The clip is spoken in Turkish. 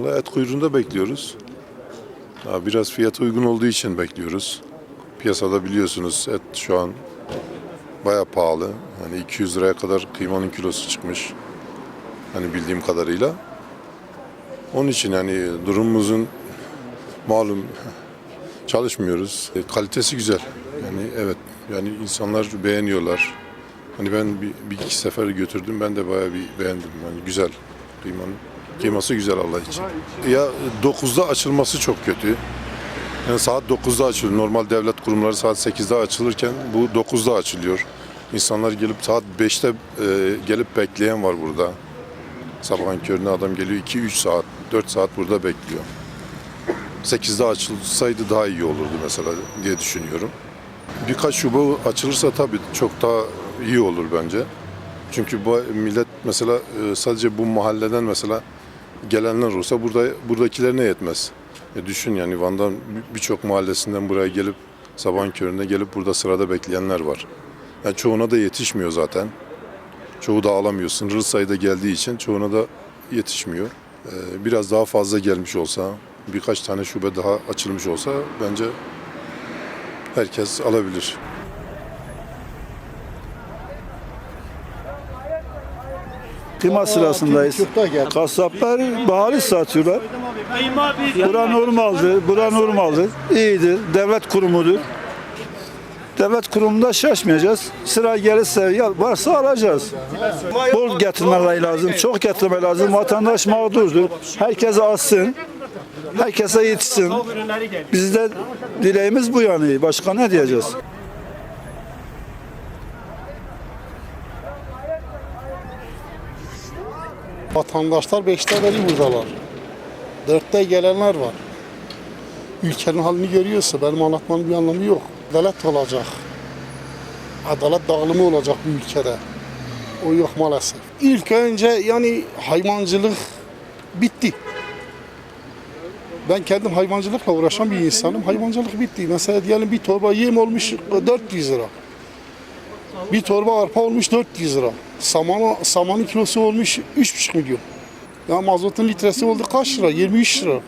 Vallahi et kuyruğunda bekliyoruz. Biraz fiyatı uygun olduğu için bekliyoruz. Piyasada biliyorsunuz et şu an bayağı pahalı. Hani 200 liraya kadar kıymanın kilosu çıkmış. Hani bildiğim kadarıyla. Onun için hani durumumuzun malum çalışmıyoruz. Kalitesi güzel. Yani evet, yani insanlar beğeniyorlar. Hani ben bir iki sefer götürdüm. Ben de bayağı bir beğendim. Yani güzel. Kıyması güzel Allah için. Ya 9'da açılması çok kötü. Yani saat 9'da açılıyor. Normal devlet kurumları saat 8'de açılırken bu 9'da açılıyor. İnsanlar gelip saat 5'te gelip bekleyen var burada. Sabahın körüne adam geliyor 2-3 saat, 4 saat burada bekliyor. 8'de açılsaydı daha iyi olurdu mesela diye düşünüyorum. Birkaç şube açılırsa tabii çok daha iyi olur bence. Çünkü bu millet mesela sadece bu mahalleden mesela gelenler olursa buradakilerine yetmez. Düşün yani Van'dan birçok mahallesinden buraya gelip sabahın köründe gelip burada sırada bekleyenler var. Yani çoğuna da yetişmiyor zaten. Çoğu da alamıyor. Sınırlı sayıda geldiği için çoğuna da yetişmiyor. Biraz daha fazla gelmiş olsa, birkaç tane şube daha açılmış olsa bence herkes alabilir. Kıyma sırasındayız. Kasaplar bahari satıyorlar. Bura normaldir, bura normaldir. İyidir, devlet kurumudur. Devlet kurumunda şaşmayacağız. Sıra gelirse ya varsa alacağız. Bol getirmeleri lazım, çok getirmeleri lazım. Vatandaş mağdurdur. Herkes alsın, herkese yetişsin. Biz de dileğimiz bu yani. Başka ne diyeceğiz? Vatandaşlar 5'te beri buradalar. 4'te gelenler var. Ülkenin halini görüyorsa benim anlatmanın bir anlamı yok. Adalet olacak. Adalet dağılımı olacak bu ülkede. O yok maalesef. İlk önce yani hayvancılık bitti. Ben kendim hayvancılıkla uğraşan bir insanım. Hayvancılık bitti. Mesela diyelim bir torba yem olmuş 400 lira. Bir torba arpa olmuş 400 lira. Samanın kilosu olmuş 3,5 milyon. Ya mazotun litresi oldu kaç lira? 23 lira.